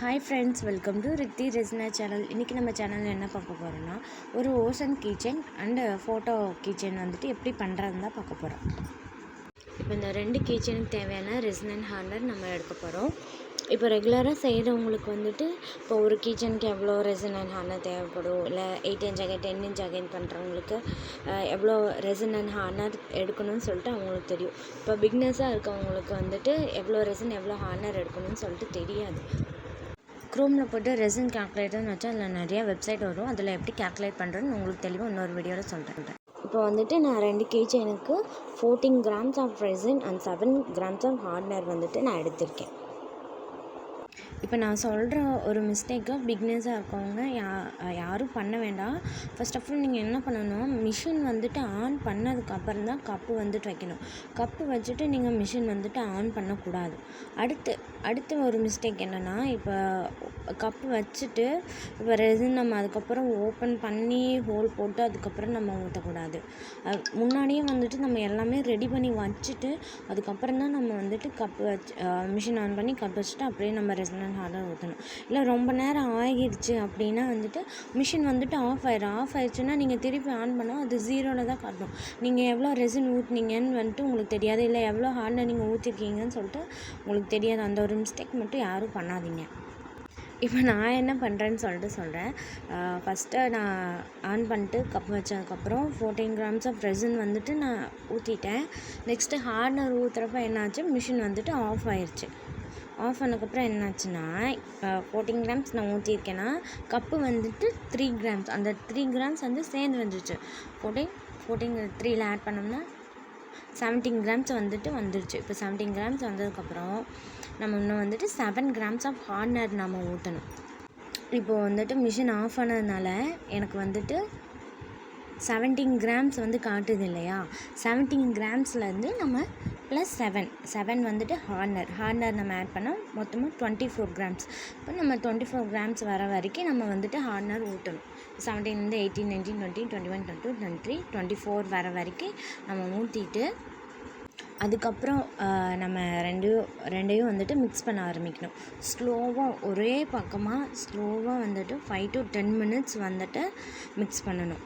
Hi friends, welcome to Rithi Resna channel. இன்றைக்கி நம்ம சேனலில் என்ன பார்க்க போகிறோன்னா, ஒரு ocean keychain and photo keychain வந்துட்டு எப்படி பண்ணுறதுன்னு தான் பார்க்க போகிறோம். இப்போ இந்த 2 கீச்செயினுக்கு தேவையான ரெசினன் ஹார்னர் நம்ம எடுக்க போகிறோம். இப்போ ரெகுலராக செய்கிறவங்களுக்கு வந்துட்டு இப்போ ஒரு கீச்சனுக்கு எவ்வளோ ரெசினன் ஹார்னர் தேவைப்படும், இல்லை 8 இன்ச் அகைன் 10 இன்ச் அகைன் பண்ணுறவங்களுக்கு எவ்வளோ ரெசினன் ஹார்னர் எடுக்கணும்னு சொல்லிட்டு அவங்களுக்கு தெரியும். இப்போ பிக்னஸாக இருக்கவங்களுக்கு வந்துட்டு எவ்வளோ ரெசின் எவ்வளோ ஹார்னர் எடுக்கணும்னு சொல்லிட்டு தெரியாது. க்ரோமில் போய்ட்டு ரெசின் கால்குலேட்டர்னு வச்சா அதில் நிறையா வெப்சைட் வரும். அதில் எப்படி கால்குலேட் பண்ணுறேன்னு உங்களுக்கு தெளிவாக இன்னொரு வீடியோவில் சொல்கிறேன். இப்போ வந்துட்டு நான் 2 கீச்செயினுக்கு 14 grams of resin and 7 grams of hardener வந்துட்டு நான் எடுத்திருக்கேன். இப்போ நான் சொல்கிற ஒரு மிஸ்டேக்கை பிக்னஸாக இருக்கவங்க யாரும் பண்ண வேண்டாம். ஃபர்ஸ்ட் ஆஃப் ஆல் நீங்கள் என்ன பண்ணணும், மிஷின் வந்துட்டு ஆன் பண்ணதுக்கப்புறம் தான் கப்பு வந்துட்டு வைக்கணும். கப்பு வச்சுட்டு நீங்கள் மிஷின் வந்துட்டு ஆன் பண்ணக்கூடாது. அடுத்து ஒரு மிஸ்டேக் என்னென்னா, இப்போ கப்பு வச்சுட்டு இப்போ ரெசின் நம்ம அதுக்கப்புறம் ஓப்பன் பண்ணி ஹோல் போட்டு அதுக்கப்புறம் நம்ம ஊற்றக்கூடாது. முன்னாடியே வந்துட்டு நம்ம எல்லாமே ரெடி பண்ணி வச்சுட்டு அதுக்கப்புறம் தான் நம்ம வந்துட்டு கப்பு வச்சு மிஷின் ஆன் பண்ணி கப்பு வச்சுட்டு அப்படியே நம்ம ரெசின் ஹார்டர் ஊற்றணும். இல்லை ரொம்ப நேரம் ஆகிடுச்சு அப்படின்னா வந்துட்டு மிஷின் வந்துட்டு ஆஃப் ஆயிடுச்சுன்னா நீங்கள் திருப்பி ஆன் பண்ணால் அது 0ல் தான் காட்டும். நீங்கள் எவ்வளோ ரெசின் ஊற்றுனீங்கன்னு வந்துட்டு உங்களுக்கு தெரியாது, இல்லை எவ்வளோ ஹார்டர் நீங்கள் ஊற்றிருக்கீங்கன்னு சொல்லிட்டு உங்களுக்கு தெரியாது. அந்த ஒரு மிஸ்டேக் மட்டும் யாரும் பண்ணாதீங்க. இப்போ நான் என்ன பண்ணுறேன்னு சொல்லிட்டு சொல்கிறேன். ஃபஸ்ட்டு நான் ஆன் பண்ணிட்டு கப் வச்சதுக்கப்புறம் 14 கிராம்ஸ் ஆஃப் ரெசின் வந்துட்டு நான் ஊற்றிட்டேன். நெக்ஸ்ட்டு ஹார்டர் ஊற்றுறப்ப என்னாச்சு, மிஷின் வந்துட்டு ஆஃப் ஆயிடுச்சு. ஆஃப் பண்ணதுக்கப்புறம் என்னாச்சுன்னா, இப்போ 14 கிராம்ஸ் நான் ஊற்றிருக்கேன்னா கப்பு வந்துட்டு 3 கிராம்ஸ், அந்த 3 கிராம்ஸ் வந்து சேர்ந்து வந்துடுச்சு. 14 3ல் ஆட் பண்ணோம்னா 17 கிராம்ஸ் வந்துடுச்சு. இப்போ 17 கிராம்ஸ் வந்ததுக்கப்புறம் நம்ம இன்னும் வந்துட்டு 7 கிராம்ஸ் ஆஃப் ஹார்ட்னர் நம்ம ஊற்றணும். இப்போது வந்துட்டு மிஷின் ஆஃப் ஆனதுனால எனக்கு வந்துட்டு 17 கிராம்ஸ் வந்து காட்டுது இல்லையா, 17 கிராம்ஸ்லேருந்து நம்ம ப்ளஸ் 7 வந்துட்டு ஹார்ட்னர் நம்ம ஆட் பண்ணால் மொத்தமாக 24 கிராம்ஸ். இப்போ நம்ம 24 கிராம்ஸ் வர வரைக்கும் நம்ம வந்துட்டு ஹார்ட்னர் ஊற்றணும். 17 18 19 20 21 22 23 24 வர வரைக்கும் நம்ம ஊற்றிட்டு அதுக்கப்புறம் நம்ம ரெண்டையும் வந்துட்டு மிக்ஸ் பண்ண ஆரம்பிக்கணும். ஸ்லோவாக ஒரே பக்கமாக ஸ்லோவாக வந்துட்டு 5 to 10 மினிட்ஸ் வந்துட்டு மிக்ஸ் பண்ணணும்.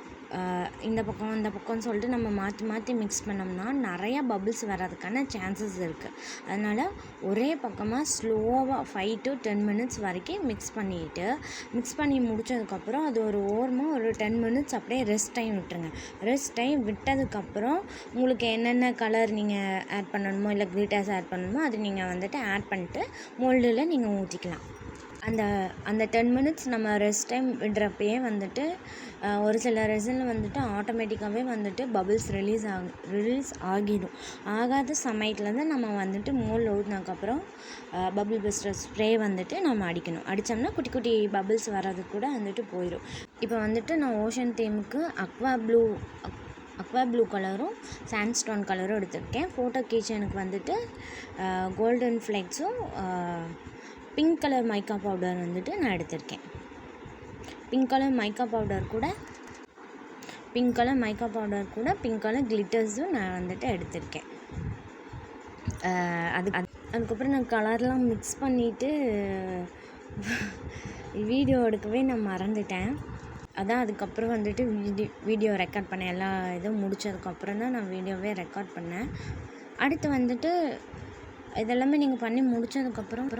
இந்த பக்கம்னு சொல்லிட்டு நம்ம மாற்றி மிக்ஸ் பண்ணோம்னா நிறையா பபிள்ஸ் வர்றதுக்கான சான்சஸ் இருக்குது. அதனால் ஒரே பக்கமாக ஸ்லோவாக 5 to 10 மினிட்ஸ் வரைக்கும் மிக்ஸ் பண்ணி முடித்ததுக்கப்புறம் அது ஒரு ஓரமாக ஒரு 10 மினிட்ஸ் அப்படியே ரெஸ்ட் டைம் விட்டுருங்க. ரெஸ்ட் டைம் விட்டதுக்கப்புறம் உங்களுக்கு என்னென்ன கலர் நீங்கள் ஆட் பண்ணணுமோ இல்லை கிளிட்டர்ஸ் ஆட் பண்ணணுமோ அது நீங்கள் வந்துட்டு ஆட் பண்ணிட்டு மோல்டில் நீங்கள் ஊற்றிக்கலாம். அந்த 10 மினிட்ஸ் நம்ம ரெஸ்ட் டைம் விடுறப்பயே வந்துட்டு ஒரு சில ரெசினில் வந்துட்டு ஆட்டோமேட்டிக்காகவே வந்துட்டு பபிள்ஸ் ரிலீஸ் ஆகிடும். ஆகாத சமயத்துலேருந்து நம்ம வந்துட்டு மோல்டில் ஊற்றினதுக்கப்புறம் பபிள் பஸ்டர் ஸ்ப்ரே வந்துட்டு நம்ம அடிக்கணும். அடித்தோம்னா குட்டி குட்டி பபிள்ஸ் வர்றது கூட வந்துட்டு போயிடும். இப்போ வந்துட்டு நான் ஓஷன் தீமுக்கு அக்வா ப்ளூ கலரும் சாண்ட்ஸ்டோன் கலரும் எடுத்திருக்கேன். ஃபோட்டோ கீச்சனுக்கு வந்துட்டு கோல்டன் ஃப்ளெக்ஸும் பிங்க் கலர் மைக்கா பவுடர் வந்துட்டு நான் எடுத்திருக்கேன். பிங்க் கலர் மைக்கா பவுடர் கூட பிங்க் கலர் கிளிட்டர்ஸும் நான் வந்துட்டு எடுத்திருக்கேன். அதுக்கப்புறம் நான் கலர்லாம் மிக்ஸ் பண்ணிவிட்டு வீடியோ எடுக்கவே நான் மறந்துட்டேன். அதுக்கப்புறம் வந்துட்டு வீடியோ ரெக்கார்ட் பண்ணேன். எல்லா இதுவும் முடித்ததுக்கப்புறம் தான் நான் வீடியோவே ரெக்கார்ட் பண்ணேன். அடுத்து வந்துட்டு இதெல்லாமே நீங்கள் பண்ணி முடித்ததுக்கப்புறம்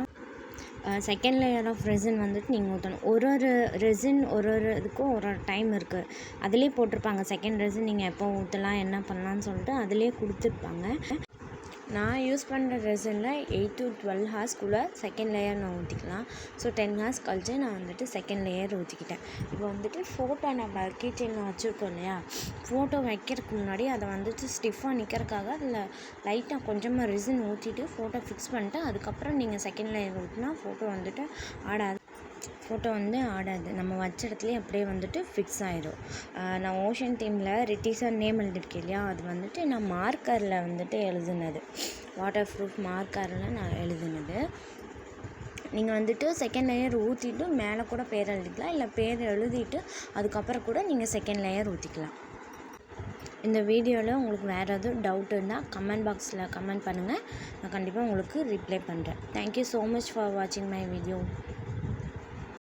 செகண்ட் லேயர் ஆஃப் ரெசின் வந்துட்டு நீங்கள் ஊற்றணும். ஒரு ரெசின் ஒரு இதுக்கும் ஒரு டைம் இருக்குது. அதிலே போட்டிருப்பாங்க செகண்ட் ரெசின் நீங்கள் எப்போ ஊற்றலாம் என்ன பண்ணலான்னு சொல்லிட்டு அதிலே கொடுத்துருப்பாங்க. நான் யூஸ் பண்ணுற ரெசினில் 8 to 12 ஹார்ஸ்க்குள்ளே செகண்ட் லேயர் நான் ஊற்றிக்கலாம். ஸோ 10 ஹார்ஸ் கழிச்சு நான் வந்துட்டு செகண்ட் லேயர் ஊற்றிக்கிட்டேன். இப்போ வந்துட்டு ஃபோட்டோ நம்ம கீச்செயினில் வச்சுருக்கோம் இல்லையா, ஃபோட்டோ வைக்கிறதுக்கு முன்னாடி அதை வந்துட்டு ஸ்டிஃபாக நிற்கிறதுக்காக அதில் லைட்டாக கொஞ்சமாக ரெசின் ஊற்றிட்டு ஃபோட்டோ ஃபிக்ஸ் பண்ணிட்டு அதுக்கப்புறம் நீங்கள் செகண்ட் லேயர் ஊற்றினா ஃபோட்டோ வந்துட்டு ஆடாது. நம்ம வச்ச இடத்துலேயே அப்படியே வந்துட்டு ஃபிக்ஸ் ஆகிடும். நான் ஓஷன் தீமில் ரிட்டிசர் நேம் எழுதியிருக்கேன் இல்லையா, அது வந்துட்டு நான் மார்க்கரில் வந்துட்டு எழுதுனது, வாட்டர் ப்ரூஃப் மார்க்கரில் நான் எழுதுனது. நீங்கள் வந்துட்டு செகண்ட் லேயர் ஊற்றிட்டு மேலே கூட பேர் எழுதிக்கலாம், இல்லை பேர் எழுதிட்டு அதுக்கப்புறம் கூட நீங்கள் செகண்ட் லேயர் ஊற்றிக்கலாம். இந்த வீடியோவில் உங்களுக்கு வேறு எதுவும் டவுட் இருந்தால் கமெண்ட் பாக்ஸில் கமெண்ட் பண்ணுங்கள். நான் கண்டிப்பாக உங்களுக்கு ரிப்ளை பண்ணுறேன். தேங்க்யூ ஸோ மச் ஃபார் வாட்சிங் மை வீடியோ.